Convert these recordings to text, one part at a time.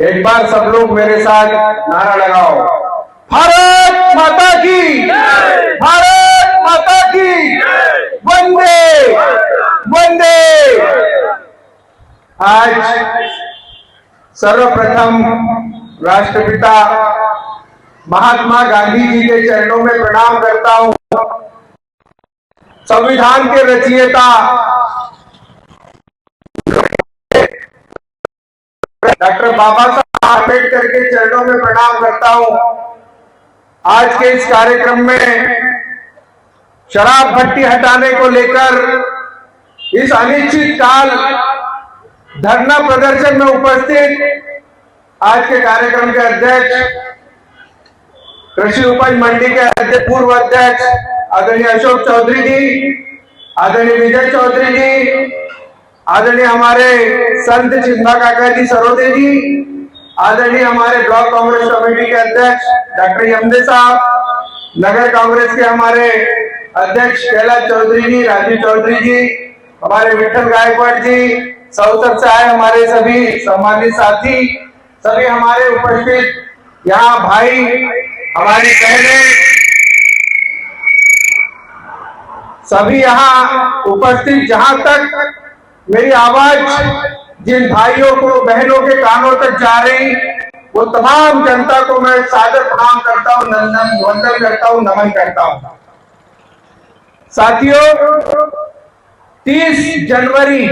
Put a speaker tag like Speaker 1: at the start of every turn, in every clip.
Speaker 1: एक बार सब लोग मेरे साथ नारा लगाओ, भारत माता की, भारत माता की, वंदे वंदे। आज सर्वप्रथम राष्ट्रपिता महात्मा गांधी जी के चरणों में प्रणाम करता हूं। संविधान के रचयिता डॉक्टर बाबा साहब आंबेडकर के चरणों में प्रणाम करता हूं। आज के इस कार्यक्रम में शराब भट्टी हटाने को लेकर इस अनिश्चित काल धरना प्रदर्शन में उपस्थित आज के कार्यक्रम के अध्यक्ष, कृषि उपज मंडी के पूर्व अध्यक्ष आदरणीय अशोक चौधरी जी, आदरणीय विजय चौधरी जी, आदरणीय हमारे संत चिंबा काका जी सरोदे जी, आदरणीय हमारे ब्लॉक कांग्रेस कमेटी के अध्यक्ष डॉक्टर यमदे साहब, नगर कांग्रेस के हमारे अध्यक्ष कैलाश चौधरी जी, राजीव चौधरी जी, हमारे विठल गायकवाड़ जी, सौसर से आए हमारे सभी सम्मानित साथी, सभी हमारे उपस्थित यहाँ भाई, हमारी बहनें, सभी यहाँ उपस्थित, जहां तक मेरी आवाज जिन भाइयों को बहनों के कानों तक जा रही, वो तमाम जनता को मैं सादर प्रणाम करता हूं, वंदन करता हूं, नमन करता हूं। साथियों, 30 जनवरी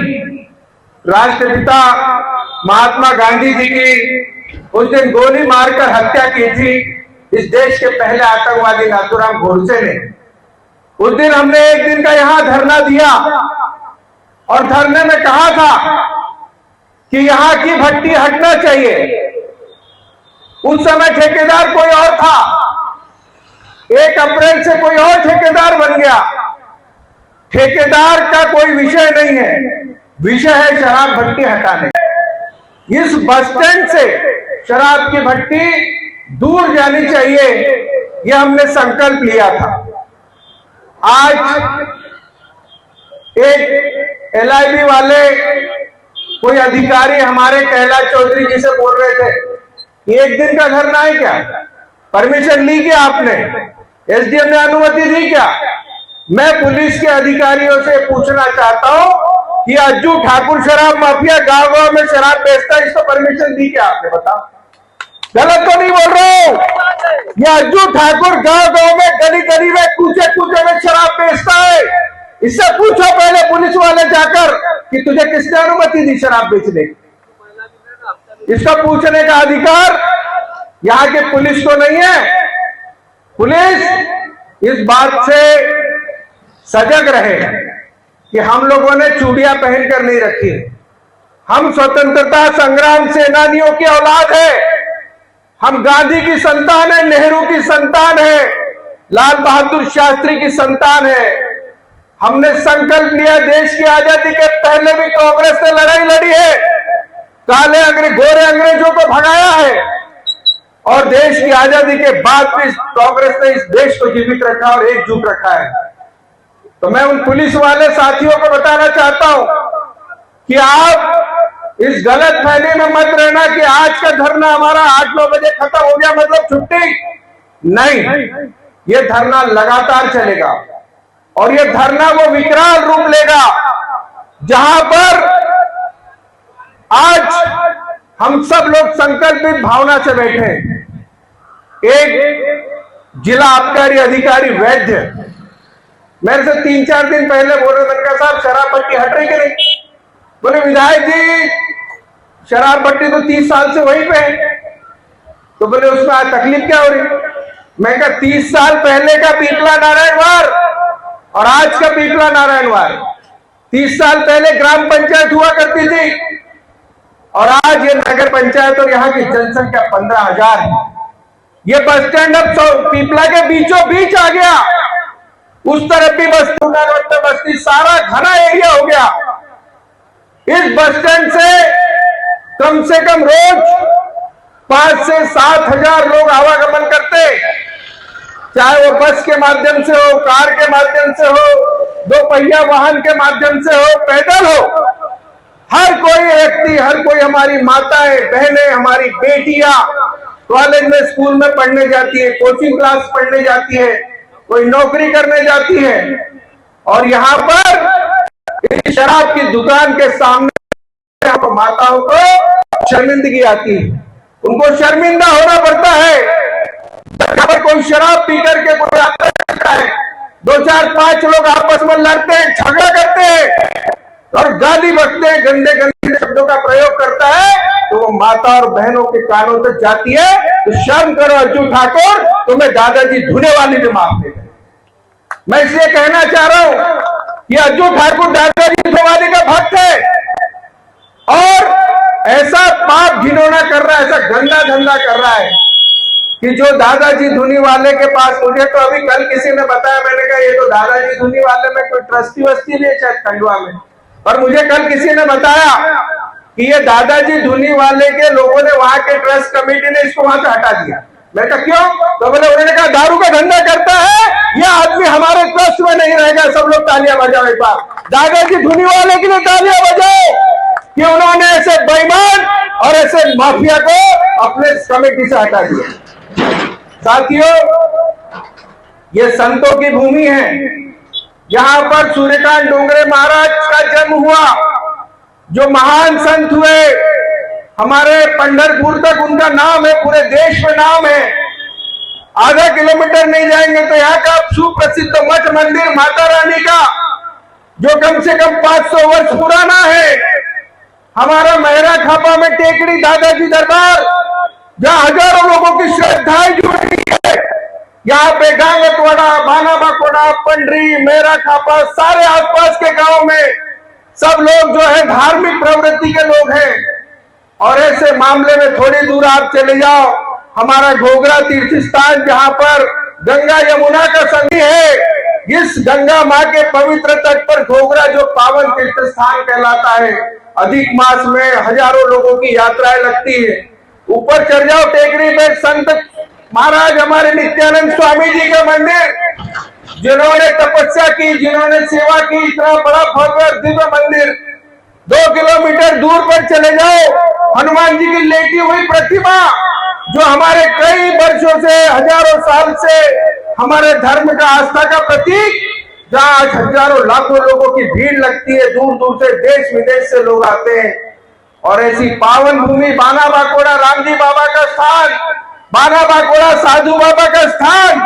Speaker 1: राष्ट्रपिता महात्मा गांधी जी की उस दिन गोली मारकर हत्या की थी इस देश के पहले आतंकवादी नाथूराम गोडसे ने। उस दिन हमने एक दिन का यहां धरना दिया और धरने में कहा था कि यहां की भट्टी हटना चाहिए। उस समय ठेकेदार कोई और था, 1 अप्रैल से कोई और ठेकेदार बन गया। ठेकेदार का कोई विषय नहीं है, विषय है शराब भट्टी हटाने। इस बस स्टैंड से शराब की भट्टी दूर जानी चाहिए, यह हमने संकल्प लिया था। आज एक LIB वाले कोई अधिकारी हमारे कैलाश चौधरी जी से बोल रहे थे कि एक दिन का धरना है क्या, परमिशन ली क्या आपने, SDM ने अनुमति दी क्या? मैं पुलिस के अधिकारियों से पूछना चाहता हूं कि अज्जू ठाकुर शराब माफिया गांव गांव में शराब बेचता है, इसको परमिशन दी क्या आपने? बताओ, गलत तो नहीं बोल रहा हूं? ये अज्जू ठाकुर गांव गांव में, गली गली में, कूचे कूचे में शराब बेचता है। इससे पूछो पहले पुलिस वाले जाकर कि तुझे किसने अनुमति दी शराब बेचने की। इसका पूछने का अधिकार यहाँ के पुलिस को नहीं है। पुलिस इस बात से सजग रहे कि हम लोगों ने चूड़ियां पहनकर नहीं रखी। हम स्वतंत्रता संग्राम सेनानियों की औलाद है। हम गांधी की संतान है, नेहरू की संतान है, लाल बहादुर शास्त्री की संतान है। हमने संकल्प लिया, देश की आजादी के पहले भी कांग्रेस ने लड़ाई लड़ी है, काले गोरे अंग्रेजों को भगाया है, और देश की आजादी के बाद भी कांग्रेस ने इस देश को जीवित रखा और एकजुट रखा है। तो मैं उन पुलिस वाले साथियों को बताना चाहता हूं कि आप इस गलत फहमी में मत रहना कि आज का धरना हमारा 8-9 बजे खत्म हो गया मतलब छुट्टी नहीं। ये धरना लगातार चलेगा और ये धरना वो विकराल रूप लेगा जहां पर आज हम सब लोग संकल्पित भावना से बैठे हैं। एक जिला आबकारी अधिकारी वैद्य मेरे से 3-4 दिन पहले बोल रहे, मैंने कहा साहब शराब भट्टी हट रही कि नहीं? बोले विधायक जी शराब भट्टी तो 30 साल से वहीं पे है। तो बोले उसमें आज तकलीफ क्या हो रही? मैं कहा 30 साल पहले का पीपला नारायण वार और आज का पीपला नारायण वार, 30 साल पहले ग्राम पंचायत हुआ करती थी और आज ये नगर पंचायत और यहाँ की जनसंख्या 15,000 है। ये बस स्टैंड अब पीपला के बीचों बीच आ गया। उस तरफ भी बस्ती सारा घना एरिया हो गया। इस बस स्टैंड से कम रोज 5 से 7 हजार लोग आवागमन करते, चाहे वो बस के माध्यम से हो, कार के माध्यम से हो, 2 पहिया वाहन के माध्यम से हो, पैदल हो। हर कोई व्यक्ति, हर कोई, हमारी माताएं, बहनें, हमारी बेटियां कॉलेज में, स्कूल में पढ़ने जाती है, कोचिंग क्लास पढ़ने जाती है, कोई नौकरी करने जाती है, और यहाँ पर इस शराब की दुकान के सामने माताओं को शर्मिंदगी आती है, उनको शर्मिंदा होना पड़ता है। यहाँ पर कोई शराब पी करके कोई आता है, 2 4 5 लोग आपस में लड़ते हैं, झगड़ा करते हैं और गाली बकते हैं, गंदे गंदे शब्दों का प्रयोग करता है, तो वो माता और बहनों के कानों तक जाती है। तो शर्म करो अर्जू ठाकुर, तुम्हें दादाजी धुने वाली भी माफ नहीं करे। मैं इसलिए कहना चाह रहा हूं कि अर्जू ठाकुर दादाजी धुने वाली का भक्त है और ऐसा पाप घिनौना कर रहा है, ऐसा गंदा धंधा कर रहा है कि जो दादाजी धुनी वाले के पास, मुझे तो अभी कल किसी ने बताया, मैंने कहा ये तो दादाजी धुनी वाले में कोई ट्रस्टी वस्ती भी है शायद खंडवा में, और मुझे कल किसी ने बताया कि ये दादाजी धुनी वाले के लोगों ने, वहां के ट्रस्ट कमेटी ने इसको वहां से हटा दिया। मैं कहा क्यों? तो बोले, उन्होंने कहा दारू का धंधा करता है, ये आदमी हमारे ट्रस्ट में नहीं रहेगा। सब लोग तालियां बजाओ एक बार दादाजी धुनी वाले के लिए, तालियां बजाओ कि उन्होंने ऐसे बेईमान और ऐसे माफिया को अपने कमेटी से हटा दिया। साथियों, ये संतों की भूमि है, यहां पर सूर्यकांत डोंगरे महाराज का जन्म हुआ, जो महान संत हुए, हमारे पंढरपुर तक उनका नाम है, पूरे देश में नाम है। आधा किलोमीटर नहीं जाएंगे तो यहाँ का सुप्रसिद्ध मठ मंदिर माता रानी का, जो कम से कम 500 वर्ष पुराना है। हमारा मेहरा खापा में टेकड़ी दादाजी दरबार, जहाँ हजारों लोगों की श्रद्धाएं जुड़ी है। यहाँ पे गांगतवाड़ा, भानाबाकोड़ा, पंडरी, मेरा खापा, सारे आसपास के गांव में सब लोग जो है धार्मिक प्रवृत्ति के लोग हैं। और ऐसे मामले में थोड़ी दूर आप चले जाओ, हमारा घोघरा तीर्थ स्थान, जहां पर गंगा यमुना का संगम है। इस गंगा माँ के पवित्र तट पर घोघरा जो पावन तीर्थ स्थान कहलाता है, अधिक मास में हजारों लोगों की यात्राएं लगती है। ऊपर चढ़ जाओ टेकरी पे, संत महाराज हमारे नित्यानंद स्वामी जी का मंदिर, जिन्होंने तपस्या की, जिन्होंने सेवा की, इतना बड़ा भव्य दिव्य मंदिर। 2 किलोमीटर दूर पर चले जाओ, हनुमान जी की लेटी हुई प्रतिमा, जो हमारे कई वर्षों से, हजारों साल से हमारे धर्म का, आस्था का प्रतीक, जहां आज हजारों लाखों लोगों की भीड़ लगती है, दूर दूर से, देश विदेश से लोग आते हैं। और ऐसी पावन भूमि बानाबाकोड़ा, रामजी बाबा का स्थान, बानाबाकोड़ा साधु बाबा का स्थान,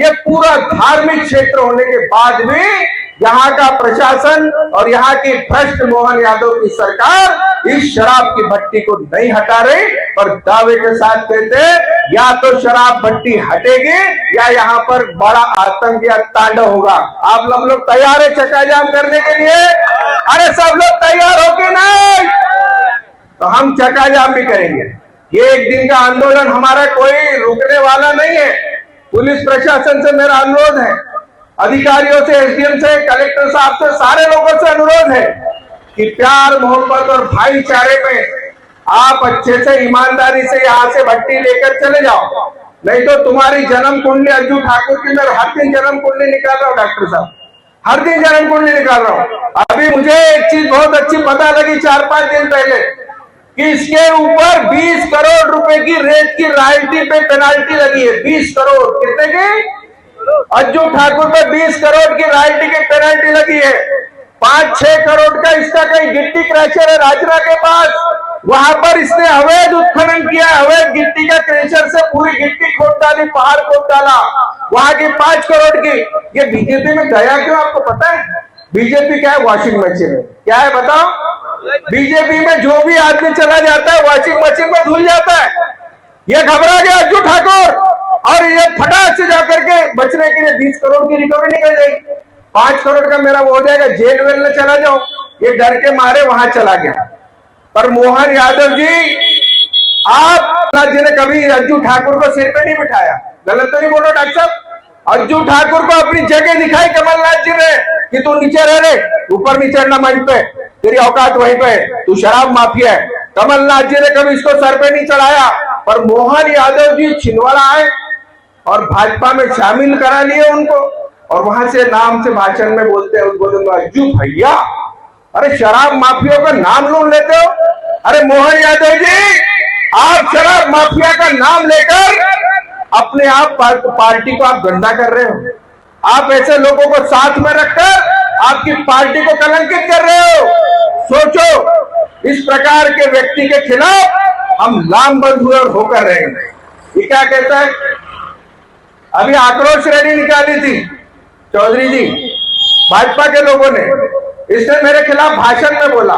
Speaker 1: ये पूरा धार्मिक क्षेत्र होने के बाद भी यहाँ का प्रशासन और यहाँ की भ्रष्ट मोहन यादव की सरकार इस शराब की भट्टी को नहीं हटा रही, और दावे के साथ कहते या तो शराब भट्टी हटेगी या यहाँ पर बड़ा आतंक या तांडव होगा। आप लोग तैयार है चक्का जाम करने के लिए? अरे सब लोग तैयार हो कि नहीं? तो हम चक्का जाम भी करेंगे। ये एक दिन का आंदोलन, हमारा कोई रुकने वाला नहीं है। पुलिस प्रशासन से मेरा अनुरोध है, अधिकारियों से, एसडीएम से, कलेक्टर साहब से, सारे लोगों से अनुरोध है कि प्यार, मोहब्बत और भाईचारे में आप अच्छे से, ईमानदारी से यहाँ से भट्टी लेकर चले जाओ। नहीं तो तुम्हारी जन्म कुंडली, अर्जू ठाकुर की मैं हर दिन जन्म कुंडली निकाल रहा हूँ डॉक्टर साहब, हर दिन जन्म कुंडली निकाल रहा हूँ। अभी मुझे एक चीज बहुत अच्छी पता लगी 4-5 दिन पहले कि इसके ऊपर 20 करोड़ रुपए की रेत की रॉयल्टी पे पेनाल्टी लगी है। 20 करोड़, कितने की? अर्जू ठाकुर पे 20 करोड़ की रॉयल्टी की पेनाल्टी लगी है। 5-6 करोड़ का इसका कहीं गिट्टी क्रैशर है राजना के पास, वहां पर इसने अवैध उत्खनन किया, अवैध गिट्टी का क्रैशर से पूरी गिट्टी खोद डाली, पहाड़ खोद डाला, वहां की 5 करोड़ की। ये बीजेपी में गया क्यों, आपको पता है? बीजेपी क्या है? वॉशिंग मशीन है। क्या है बताओ? बीजेपी में जो भी आदमी चला जाता है वॉशिंग मशीन में धुल जाता है। ये घबरा गया अर्जू ठाकुर, और ये फटाक से जाकर के बचने के लिए 20 करोड़ की रिकवरी निकल जाएगी। 5 करोड़ का मेरा वो हो जाएगा, जेल वेल में चला जाओ। ये डर के मारे वहां चला गया। पर मोहन यादव जी, आप जी ने कभी अर्जू ठाकुर को सिर पे नहीं बिठाया। गलत तो नहीं बोलो डॉक्टर साहब? अर्जू ठाकुर को अपनी जगह दिखाई कमलनाथ जी ने कि तू नीचे रह रे, ऊपर नहीं चढ़ना मंच पे, तेरी औकात वहीं पे, तू शराब माफिया है। कमलनाथ जी ने कभी इसको सर पे नहीं चढ़ाया। पर मोहन यादव जी छिंदवाड़ा आए और भाजपा में शामिल करा लिए उनको, और वहां से नाम से भाषण में बोलते हैं, बोलूंगा अर्जू भैया, अरे शराब माफिया का नाम लूट लेते हो। अरे मोहन यादव जी, आप शराब माफिया का नाम लेकर अपने आप पार्टी को आप गंदा कर रहे हो। आप ऐसे लोगों को साथ में रखकर आपकी पार्टी को कलंकित कर रहे हो। सोचो, इस प्रकार के व्यक्ति के खिलाफ हम लामबंद हुए और होकर रहेंगे। ये क्या कहता है? अभी आक्रोश रैली निकाली थी चौधरी जी, भाजपा के लोगों ने। इसने मेरे खिलाफ भाषण में बोला,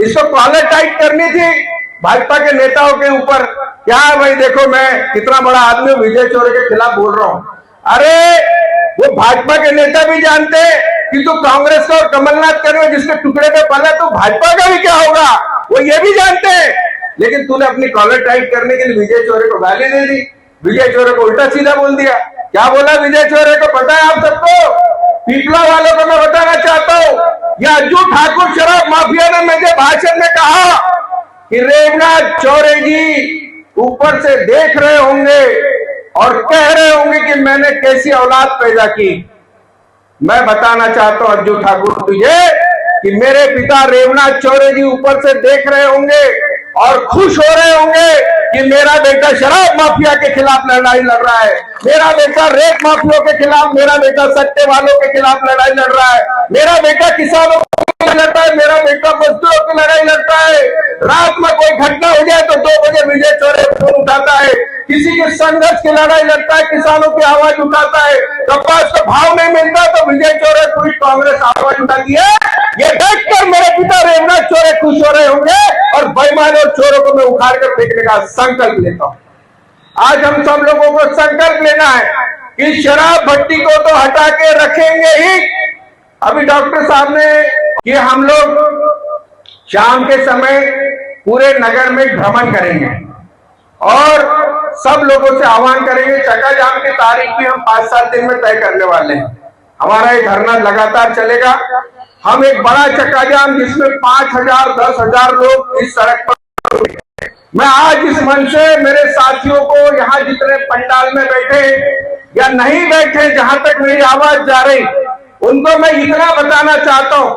Speaker 1: इसको कॉलर टाइट करनी थी भाजपा के नेताओं के ऊपर। क्या भाई देखो, मैं कितना बड़ा आदमी विजय चौरे के खिलाफ बोल रहा हूं। अरे वो भाजपा के नेता भी जानते कि तू कांग्रेस का और कमलनाथ करे जिसके टुकड़े पे पला, तो भाजपा का भी क्या होगा, वो ये भी जानते हैं। लेकिन तूने अपनी कॉलर टाइट करने के लिए विजय चौरे को गाली दे दी, विजय चौरे को उल्टा सीधा बोल दिया। क्या बोला विजय चौरे को पता है आप सबको? पीपला वालों को मैं बताना चाहता हूं, यह अज्जू ठाकुर शराब माफिया ने मुझे भाषण में कहा कि रेवनाथ चौरे जी ऊपर से देख रहे होंगे और कह रहे होंगे कि मैंने कैसी औलाद पैदा की। मैं बताना चाहता हूं अज्जू ठाकुर तुझे कि मेरे पिता रेवनाथ चौरे जी ऊपर से देख रहे होंगे और खुश हो रहे होंगे कि मेरा बेटा शराब माफिया के खिलाफ लड़ाई लड़ रहा है, मेरा बेटा रेप माफियों के खिलाफ, मेरा बेटा सट्टे वालों के खिलाफ लड़ाई लड़ रहा है, मेरा बेटा किसानों की लड़ता है, मेरा बेटा मजदूरों की लड़ाई लड़ता है। रात में कोई घटना हो जाए तो 2 बजे विजय चौरे फोन उठाता है, किसी के संघर्ष की लड़ाई लड़ता है, किसानों की आवाज उठाता है। कपास का भाव नहीं मिलता तो विजय चौरे पूरी कांग्रेस आवाज उठाती है। ये देखकर मेरे पिता रेवनाथ चौरे खुश हो रहे होंगे और बेईमान और चोरों को मैं उखाड़ कर फेंकने का संकल्प लेता हूं। आज हम सब लोगों को संकल्प लेना है कि शराब भट्टी को तो हटा के रखेंगे ही। अभी डॉक्टर साहब ने कि हम लोग शाम के समय पूरे नगर में भ्रमण करेंगे और सब लोगों से आह्वान करेंगे। चक्का जाम की तारीख भी हम 5-7 दिन में तय करने वाले हैं। हमारा ये धरना लगातार चलेगा। हम एक बड़ा चक्का जाम जिसमें 5,000 10,000 लोग इस सड़क पर। मैं आज इस मंच से मेरे साथियों को, यहाँ जितने पंडाल में बैठे या नहीं बैठे, जहां तक मेरी आवाज जा रही, उनको मैं इतना बताना चाहता हूं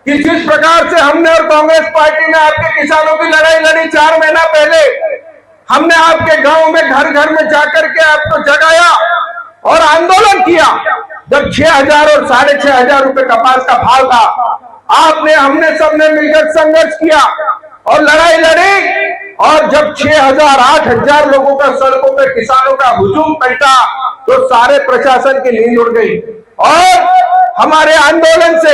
Speaker 1: कि जिस प्रकार से हमने और कांग्रेस पार्टी ने आपके किसानों की लड़ाई लड़ी 4 महीना पहले, हमने आपके गांव में घर घर में जाकर के आपको जगाया और आंदोलन किया। जब 6,000 और 6,500 रुपए कपास का भाव था, आपने हमने सबने मिलकर संघर्ष किया और लड़ाई लड़ी। और जब 6,000 8,000 लोगों का सड़कों पर किसानों का हुजूम पलटा तो सारे प्रशासन की नींद उड़ गई। और हमारे आंदोलन से,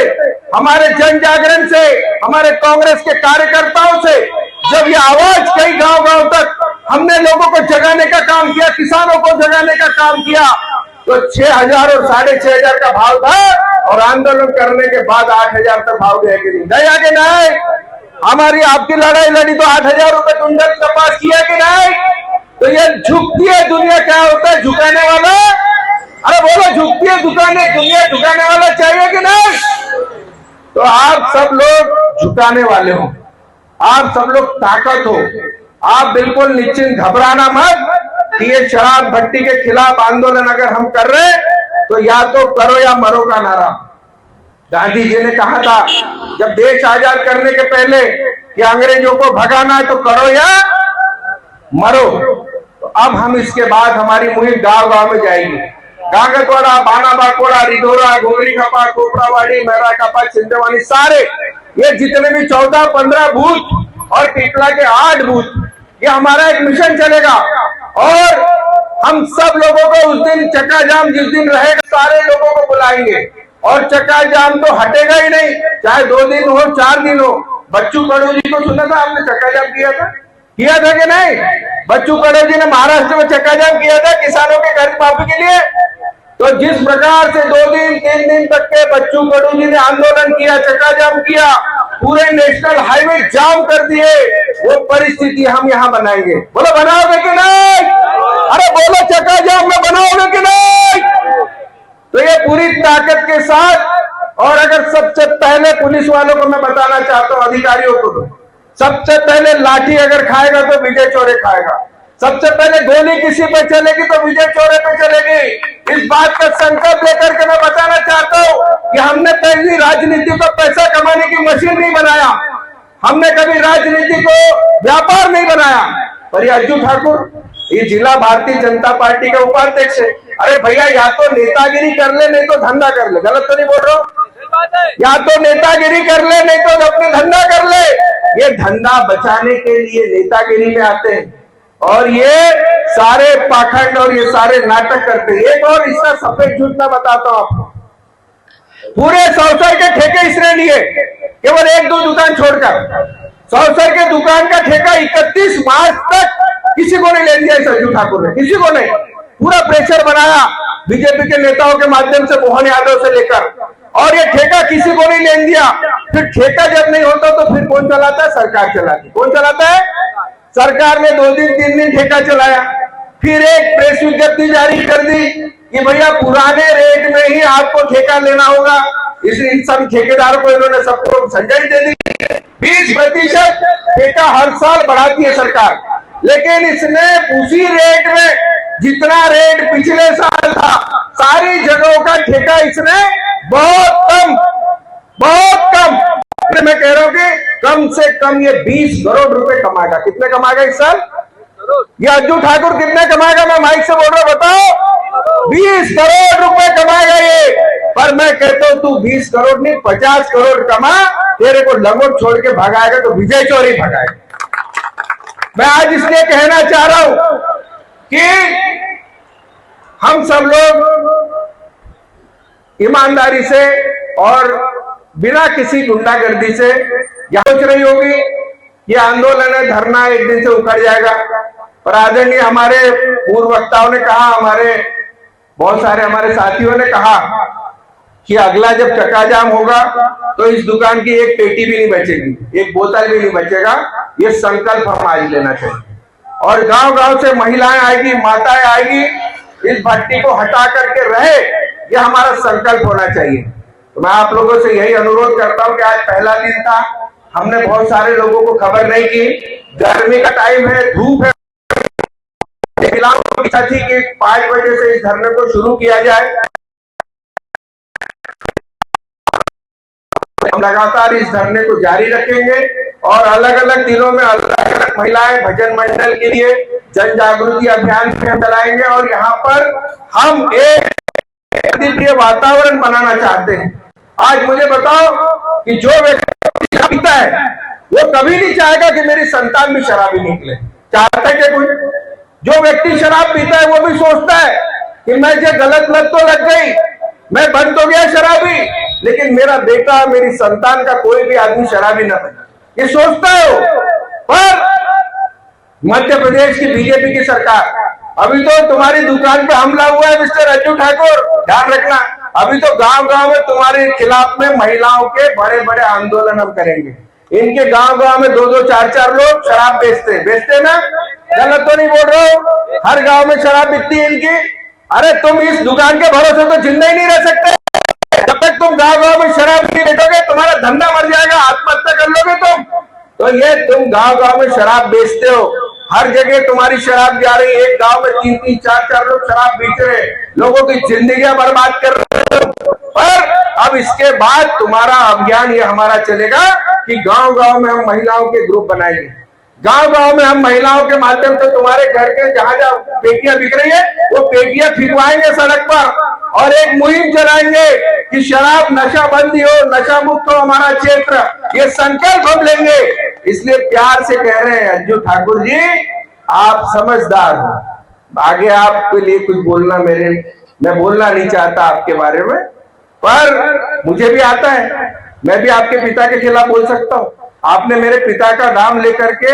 Speaker 1: हमारे जन जागरण से, हमारे कांग्रेस के कार्यकर्ताओं से जब ये आवाज कई गांव-गांव तक हमने लोगों को जगाने का काम किया, किसानों को जगाने का काम किया, तो 6,000 और 6,500 का भाव था और आंदोलन करने के बाद 8,000 तक भाव गया कि नहीं आगे नहीं। हमारी आपकी लड़ाई लड़ी तो 8,000 रुपए कुंटल कपास किया कि नहीं। तो ये झुकती है दुनिया, क्या होता है झुकाने वाला? अरे बोलो, झुकती है दुनिया झुकाने वाला चाहिए कि नहीं? तो आप सब लोग झुकाने वाले हो, आप सब लोग ताकत हो। आप बिल्कुल निश्चिंत, घबराना मत कि ये शराब भट्टी के खिलाफ आंदोलन अगर हम कर रहे हैं तो या तो करो या मरो का नारा। गांधी जी ने कहा था जब देश आजाद करने के पहले कि अंग्रेजों को भगाना है तो करो या मरो। तो अब हम इसके बाद हमारी मुहिम गांव-गांव में जाएगी। गांगतवाड़ा, बाना बाकोड़ा, रिधोरा, घोगरी खपा, कोपरावाड़ी, मेरा कपा, चिंतेवानी, सारे ये जितने भी 14-15 बूथ और पीपला के 8 बूथ, ये हमारा एक मिशन चलेगा। और हम सब लोगों को उस दिन चक्का जाम जिस दिन रहेगा सारे लोगों को बुलाएंगे और चक्का जाम तो हटेगा ही नहीं, चाहे 2 दिन हो 4 दिन हो। बच्चू कडू जी को सुना था आपने चक्का जाम किया था कि नहीं? बच्चू कडू जी ने महाराष्ट्र में चक्का जाम किया था किसानों के कर्ज माफी के लिए। तो जिस प्रकार से 2 दिन 3 दिन तक के बच्चू कडू जी ने आंदोलन किया, चक्का जाम किया, पूरे नेशनल हाईवे जाम कर दिए, वो परिस्थिति हम यहाँ बनाएंगे। बोलो बनाओगे कि नहीं? अरे बोलो चक्का जाम में बनाओगे कि नहीं? तो ये पूरी ताकत के साथ। और अगर सबसे पहले पुलिस वालों को मैं बताना चाहता हूं, अधिकारियों को, सबसे पहले लाठी अगर खाएगा तो विजय चौरे खाएगा। सबसे पहले गोली किसी पे चलेगी तो विजय चौरे पे चलेगी। इस बात का संकल्प लेकर के मैं बताना चाहता हूं कि हमने पहली राजनीति को पैसा कमाने की मशीन नहीं बनाया, हमने कभी राजनीति को व्यापार नहीं बनाया। पर ये अज्जू ठाकुर, ये जिला भारतीय जनता पार्टी का उपाध्यक्ष है। अरे भैया, या तो नेतागिरी कर ले नहीं तो धंधा कर ले। गलत तो नहीं बोल रहा हूं? या तो नेतागिरी कर ले नहीं तो अपने धंधा कर ले। ये धंधा बचाने के लिए नेतागिरी में आते हैं और ये सारे पाखंड और ये सारे नाटक करते हैं। एक और इसका सफेद झूठ मैं बताता हूं आपको। पूरे सौसर के ठेके इसने लिए, केवल एक दो दुकान छोड़कर। सौसर के दुकान का ठेका 31 मार्च तक किसी को नहीं ले दिया इस अज्जू ठाकुर ने, किसी को नहीं। पूरा प्रेशर बनाया बीजेपी के नेताओं के माध्यम से, मोहन यादव से लेकर, और ये ठेका किसी को नहीं लेने दिया। फिर ठेका जब नहीं होता तो फिर कौन चलाता है? सरकार चलाती। कौन चलाता है? सरकार ने 2 दिन 3 दिन ठेका चलाया, फिर एक प्रेस विज्ञप्ति जारी कर दी कि भैया पुराने रेट में ही आपको ठेका लेना होगा। इन सब ठेकेदारों को इन्होंने सबको संजय दे दी। 20% ठेका हर साल बढ़ाती है सरकार, लेकिन इसने उसी रेट में जितना रेट पिछले साल था, सारी जगहों का ठेका इसने बहुत कम मैं कह रहा हूं कि कम से कम ये 20 करोड़ रुपए कमाएगा। कितने कमाएगा इस साल? ये अज्जू ठाकुर कितने कमाएगा? मैं माइक से बोल रहा हूं, बताओ। 20 करोड़ रुपए कमाएगा ये। पर मैं कहता हूं तू 20 करोड़ नहीं 50 करोड़ कमा, तेरे को लंगोट छोड़ के भगाएगा तो विजय चौरी भगाएगा। मैं आज इसलिए कहना चाह रहा हूं कि हम सब लोग ईमानदारी से और बिना किसी गुंडागर्दी से सोच रही होगी ये आंदोलन है, धरना एक दिन से उखड़ जाएगा। पर आदरणीय हमारे पूर्व वक्ताओं ने कहा, हमारे बहुत सारे हमारे साथियों ने कहा कि अगला जब चक्काजाम होगा तो इस दुकान की एक पेटी भी नहीं बचेगी, एक बोतल भी नहीं बचेगा। ये संकल्प हम आज लेना चाहिए और गांव गांव से महिलाएं आएगी, माताएं आएगी, इस भट्टी को हटा करके रहे, ये हमारा संकल्प होना चाहिए। तो मैं आप लोगों से यही अनुरोध करता हूं कि आज पहला दिन था, हमने बहुत सारे लोगों को खबर नहीं की, गर्मी का टाइम है, धूप है, इच्छा थी कि 5 बजे से इस धरने को शुरू किया जाए। हम लगातार इस धरने को जारी रखेंगे और अलग अलग दिनों में अलग अलग महिलाएं भजन मंडल के लिए जन जागृति अभियान चलाएंगे और यहाँ पर हम एक अद्वितीय वातावरण बनाना चाहते हैं। आज मुझे बताओ कि जो व्यक्ति पीता है वो कभी नहीं चाहेगा कि मेरी संतान भी शराबी निकले। चाहता है कि कोई? जो व्यक्ति शराब पीता है वो भी सोचता है कि मैं जो गलत लत तो लग गई, मैं बंद तो गया शराबी, लेकिन मेरा बेटा, मेरी संतान का कोई भी आदमी शराबी न बने, ये सोचता है वो। पर मध्य प्रदेश की बीजेपी की सरकार, अभी तो तुम्हारी दुकान पे हमला हुआ है मिस्टर अज्जू ठाकुर, ध्यान रखना। अभी तो गांव गांव में तुम्हारे खिलाफ में महिलाओं के बड़े बड़े आंदोलन हम करेंगे। इनके गांव गांव में 2-2, 4-4 लोग शराब बेचते ना? गलत तो नहीं बोल रहा हूं? हर गांव में शराब बिकती है इनकी। अरे तुम इस दुकान के भरोसे तो जिंदा ही नहीं रह सकते। जब तक तुम गांव गांव में शराब नहीं बेचोगे तुम्हारा धंधा मर जाएगा, आत्महत्या कर लोगे तुम। तो ये तुम गांव गांव में शराब बेचते हो, हर जगह तुम्हारी शराब जा रही है। एक गांव में 3-3, 4-4 लोग शराब बेच रहे, लोगों की जिंदगियां बर्बाद कर रहे हो। पर अब इसके बाद तुम्हारा अभियान ये हमारा चलेगा कि गांव गांव में हम महिलाओं के ग्रुप बनाएंगे। गांव गांव में हम महिलाओं के माध्यम से तुम्हारे घर के जहां जहां पेटियां बिक रही है वो पेटियां फिरवाएंगे सड़क पर और एक मुहिम चलाएंगे कि शराब नशा बंदी हो, नशा मुक्त हो हमारा क्षेत्र। ये संकल्प हम लेंगे। इसलिए प्यार से कह रहे हैं अज्जू ठाकुर जी, आप समझदार हो। आगे आपके लिए कुछ बोलना मैं बोलना नहीं चाहता आपके बारे में, पर मुझे भी आता है, मैं भी आपके पिता के खिलाफ बोल सकता हूँ। आपने मेरे पिता का नाम लेकर के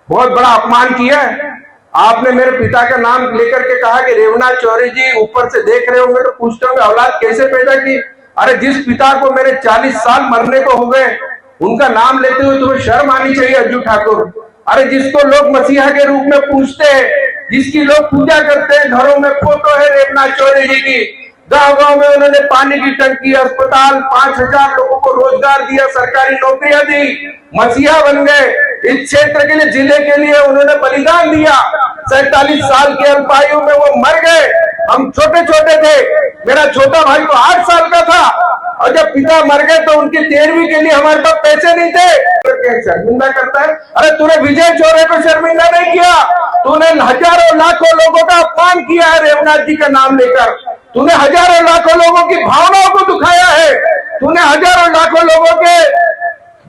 Speaker 1: बहुत बड़ा अपमान किया है। आपने मेरे पिता का नाम लेकर के कहा कि रेवनाथ चौरे जी ऊपर से देख रहे होंगे तो पूछते होंगे औलाद कैसे पैदा की। अरे जिस पिता को मेरे 40 साल मरने को हो गए उनका नाम लेते हुए तुम्हें शर्म आनी चाहिए अज्जू ठाकुर। अरे जिसको लोग मसीहा के रूप में पूछते हैं, जिसकी लोग पूजा करते हैं, घरों में फोटो है रेवनाथ चौरे जी की। गांव गांव में उन्होंने पानी की टंकी, अस्पताल, 5000 लोगों को रोजगार दिया, सरकारी नौकरियां दी, मसीहा बन गए। इस क्षेत्र के लिए, जिले के लिए उन्होंने बलिदान दिया। 47 साल की अल्पायु में वो मर गए। हम छोटे छोटे थे, मेरा छोटा भाई तो 8 साल का था, और जब पिता मर गए तो उनकी 13वीं के लिए हमारे पास पैसे नहीं थे। तो शर्मिंदा करता है। अरे तूने विजय चौरे को शर्मिंदा नहीं किया, तूने हजारों लाखों लोगों का अपमान किया है रेवनाथ जी का नाम लेकर। तूने हजारों लाखों लोगों की भावनाओं को दुखाया है। तूने हजारों लाखों लोगों के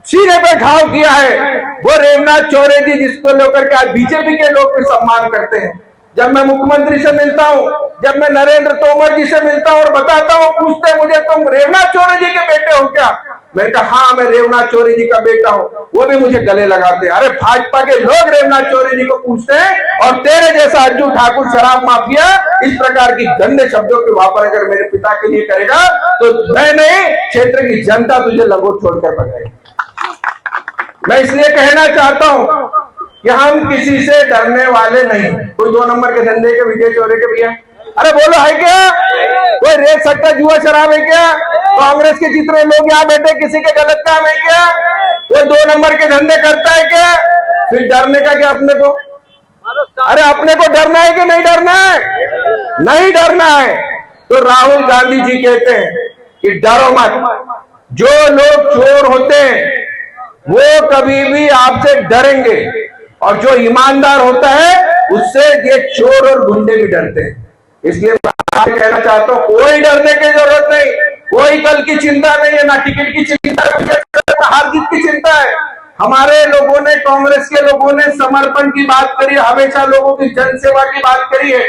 Speaker 1: सीने पे घाव किया है। वो रेवनाथ चौरे जी जिसको लेकर के आज बीजेपी के लोग भी सम्मान करते हैं। जब मैं मुख्यमंत्री से मिलता हूँ, जब मैं नरेंद्र तोमर जी से मिलता हूँ और बताता हूँ, पूछते मुझे तुम रेवनाथ चौरे जी के बेटे हो क्या? मैंने कहा हाँ मैं रेवनाथ चौरे जी का बेटा हूँ। वो भी मुझे गले लगाते हैं। अरे भाजपा के लोग रेवनाथ चौरे जी को पूछते हैं, और तेरे जैसा अज्जू ठाकुर शराब माफिया इस प्रकार की गंदे शब्दों के वापर अगर मेरे पिता के लिए करेगा तो मैं नहीं, क्षेत्र की जनता तुझे लंगोट छोड़कर पकड़ेगी। मैं इसलिए कहना चाहता हूं कि हम किसी से डरने वाले नहीं। कोई 2 नंबर के धंधे के विजय चौरे के भैया, अरे बोलो है क्या? कोई रेत सट्टा जुआ शराब है क्या? कांग्रेस के जितने लोग यहाँ बैठे किसी के गलत काम है क्या? कोई 2 नंबर के धंधे करता है क्या? फिर डरने का क्या अपने को? अरे अपने को डरना है कि नहीं डरना है? नहीं डरना है। तो राहुल गांधी जी कहते हैं कि डरो मत। जो लोग चोर होते हैं वो कभी भी आपसे डरेंगे, और जो ईमानदार होता है उससे ये चोर और गुंडे भी डरते हैं। इसलिए मैं कहना चाहता हूं कोई डरने की जरूरत नहीं, कोई कल की चिंता नहीं है, ना टिकट की चिंता है, ना हार जीत की चिंता है। हमारे लोगों ने, कांग्रेस के लोगों ने समर्पण की बात करी है, हमेशा लोगों की जनसेवा की बात करी है।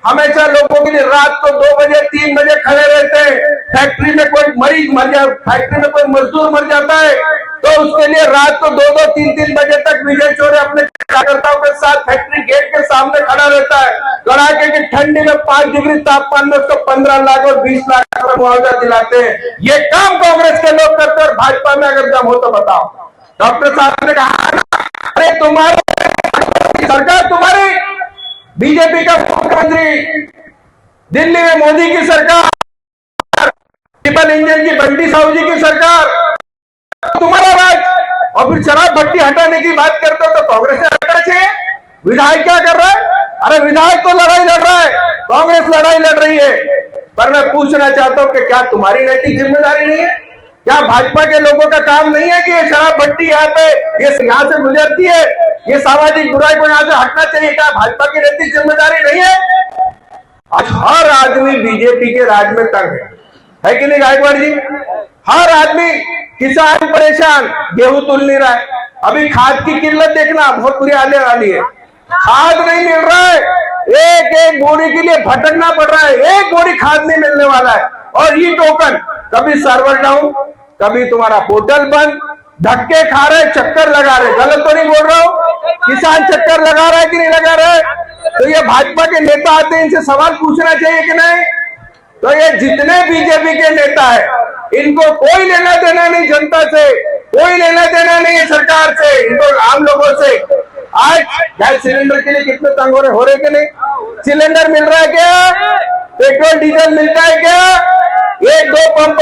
Speaker 1: हमेशा लोगों के लिए रात को 2 बजे 3 बजे खड़े रहते हैं। फैक्ट्री में कोई मरीज मर जाए, फैक्ट्री में कोई मजदूर मर जाता है तो उसके लिए रात को 2-2 3-3 बजे तक विजय चौरे अपने कार्यकर्ताओं के साथ फैक्ट्री गेट के सामने खड़ा रहता है। कड़ाके की ठंडी में 5 डिग्री तापमान में उसको 15 लाख और 20 लाख का मुआवजा दिलाते हैं। ये काम कांग्रेस के लोग करते हैं, और भाजपा में अगर दम हो तो बताओ। डॉक्टर साहब ने कहा अरे तुम्हारी सरकार, तुम्हारी बीजेपी का मुख्यमंत्री, दिल्ली में मोदी की सरकार, ट्रिपल इंजन की बंटी साहू जी की सरकार, तुम्हारा राज, और फिर शराब भट्टी हटाने की बात करते हो तो कांग्रेस से हटाना चाहिए। विधायक क्या कर रहा है? अरे विधायक तो लड़ाई लड़ रहा है, कांग्रेस लड़ाई लड़ रही है। पर मैं पूछना चाहता हूं कि क्या तुम्हारी नैतिक जिम्मेदारी नहीं है? क्या भाजपा के लोगों का काम नहीं है कि ये शराब भट्टी यहाँ पे यहाँ से गुजरती है, ये सामाजिक बुराई को यहाँ से हटना चाहिए? क्या भाजपा की नैतिक जिम्मेदारी नहीं है? आज हर आदमी बीजेपी के राज में तंग है कि नहीं गायकवाड़ जी? हर आदमी, किसान परेशान, गेहूं तुल नहीं रहा है। अभी खाद की किल्लत देखना, बहुत बुरी आने वाली है। खाद नहीं मिल रहा है, एक एक बोरी के लिए भटकना पड़ रहा है, एक बोरी खाद नहीं मिलने वाला है। और ये टोकन, कभी सर्वर डाउन, कभी तुम्हारा पोर्टल बंद, धक्के खा रहे, चक्कर लगा रहे। गलत तो नहीं बोल रहा हूं? किसान चक्कर लगा रहा है कि नहीं लगा रहा है? तो ये भाजपा के नेता आते हैं, इनसे सवाल पूछना चाहिए कि नहीं? तो ये जितने बीजेपी के नेता है, इनको कोई लेना देना नहीं जनता से, कोई लेना देना नहीं है सरकार से, इनको आम लोगों से। आज गैस सिलेंडर के लिए कितने तंग हो रहे कि नहीं? सिलेंडर मिल रहा है क्या? पेट्रोल डीजल मिलता है क्या? 1-2 पंप,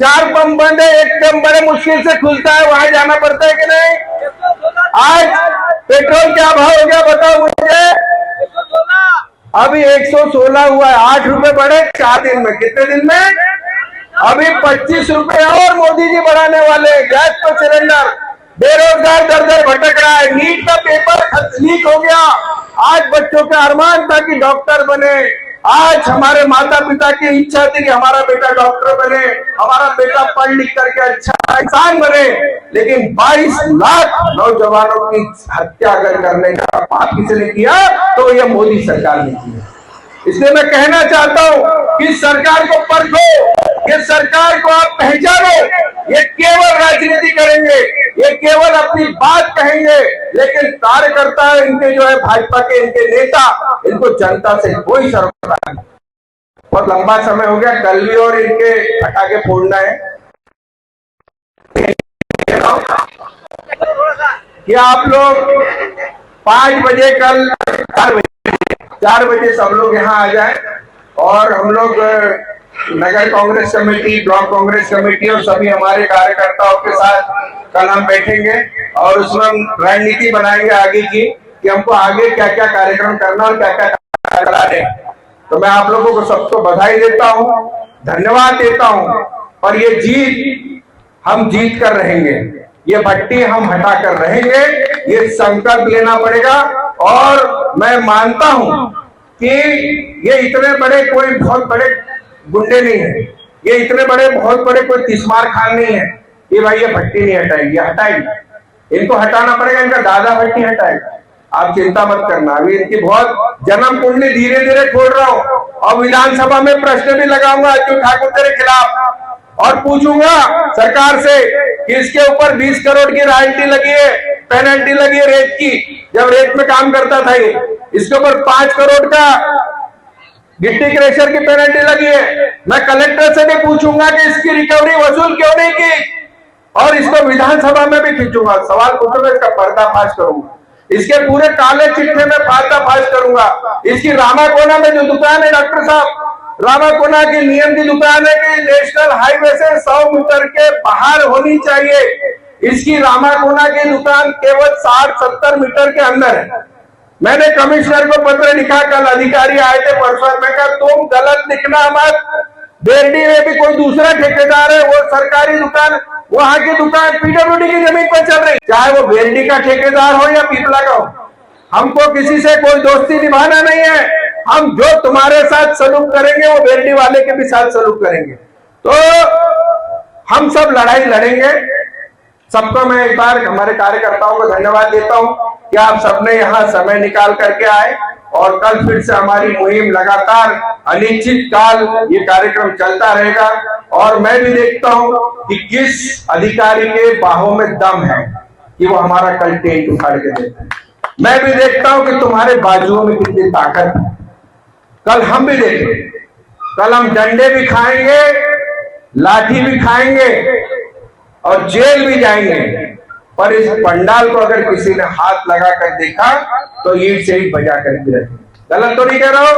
Speaker 1: 4 पंप बंद है, एक पंप बड़े मुश्किल से खुलता है, वहां जाना पड़ता है कि नहीं? आज पेट्रोल क्या भाव हो गया बताओ मुझे? अभी 116 हुआ है, 8 रुपए बढ़े 4 दिन में। कितने दिन में? अभी 25 रुपए और मोदी जी बढ़ाने वाले। गैस पर सिलेंडर, बेरोजगार दर दर भटक रहा है। नीट का पेपर लीक हो गया, आज बच्चों का अरमान था कि डॉक्टर बने। आज हमारे माता पिता की इच्छा थी कि हमारा बेटा डॉक्टर बने, हमारा बेटा पढ़ लिख करके अच्छा इंसान बने, लेकिन 22 लाख नौजवानों की हत्या अगर करने का पाप किसी ने किया तो यह मोदी सरकार ने किया। इसलिए मैं कहना चाहता हूं कि सरकार को परखो, ये सरकार को आप पहचानो। ये केवल राजनीति करेंगे, ये केवल अपनी बात कहेंगे, लेकिन कार्यकर्ता इनके जो है भाजपा के, इनके नेता, इनको जनता से कोई सरोकार नहीं। बहुत लंबा समय हो गया, कल भी और इनके पटाखे फोड़ना है। क्या आप लोग 5 बजे कल 4 बजे सब लोग यहाँ आ जाए और हम लोग नगर Congress committee, block Congress committee और सभी हमारे कार्यकर्ताओं के साथ कल हम बैठेंगे और उसमें हम रणनीति बनाएंगे आगे की कि हमको आगे क्या क्या कार्यक्रम करना और क्या क्या कराने। तो मैं आप लोगों को सबको बधाई देता हूँ, धन्यवाद देता हूँ। और ये जीत हम जीत कर रहेंगे, ये भट्टी हम हटा कर रहेंगे, ये संकल्प लेना पड़ेगा। और मैं मानता हूं कि ये इतने बड़े कोई बहुत बड़े गुंडे नहीं है, ये इतने बड़े बहुत बड़े कोई तिस्मार खान नहीं है कि भाई ये भट्टी नहीं हटाएगी, हटाएगी। इनको हटाना पड़ेगा, इनका दादा भट्टी हटाएगा। आप चिंता मत करना, अभी इनकी बहुत जन्म कुंडली धीरे धीरे खोल रहा हूं और विधानसभा में प्रश्न भी लगाऊंगा अर्जुन ठाकुर तेरे खिलाफ और पूछूंगा सरकार से कि इसके ऊपर 20 करोड़ की रॉयल्टी लगी है, पेनल्टी लगी है रेत की, जब रेत में काम करता था ये। इसके ऊपर 5 करोड़ का गिट्टी क्रेशर की पेनल्टी लगी है। मैं कलेक्टर से भी पूछूंगा कि इसकी रिकवरी वसूल क्यों नहीं की और इसको विधानसभा में भी खींचूंगा, सवाल पूछूंगा, इसका पर्दाफाश करूंगा, इसके पूरे काले चिट्ठे में पर्दाफाश करूंगा। इसकी रामाकोना में जो दुकान है डॉक्टर साहब, रामाकोना की नियम की दुकान है कि नेशनल हाईवे से 100 मीटर के बाहर होनी चाहिए। इसकी रामाकोना की दुकान केवल 60-70 मीटर के अंदर है। मैंने कमिश्नर को पत्र लिखा, कल अधिकारी आए थे परसों, मैं कहा तुम गलत लिखना मत, बेरडी में भी कोई दूसरा ठेकेदार है, वो सरकारी दुकान, वहां की दुकान पीडब्ल्यूडी की जमीन पर चल रही, चाहे वो बेरडी का ठेकेदार हो या पीपला का हो। हमको किसी से कोई दोस्ती निभाना नहीं है, हम जो तुम्हारे साथ सलूक करेंगे वो बेरडी वाले के भी साथ सलूक करेंगे। तो हम सब लड़ाई लड़ेंगे। सबको मैं एक बार हमारे कार्यकर्ताओं को धन्यवाद देता हूं कि आप सबने यहाँ समय निकाल करके आए और कल फिर से हमारी मुहिम लगातार अनिश्चित काल ये कार्यक्रम चलता रहेगा। और मैं भी देखता हूं कि किस अधिकारी के बाहों में दम है कि वो हमारा कल टेंट उखाड़ के देते हैं। मैं भी देखता हूं कि तुम्हारे बाजुओं में कितनी ताकत है। कल हम भी देखेंगे, कल हम डंडे भी खाएंगे, लाठी भी खाएंगे और जेल भी जाएंगे, पर इस पंडाल को अगर किसी ने हाथ लगा कर देखा तो ईंट से ही बजा करके रखेंगे। गलत तो नहीं कह रहा हूं?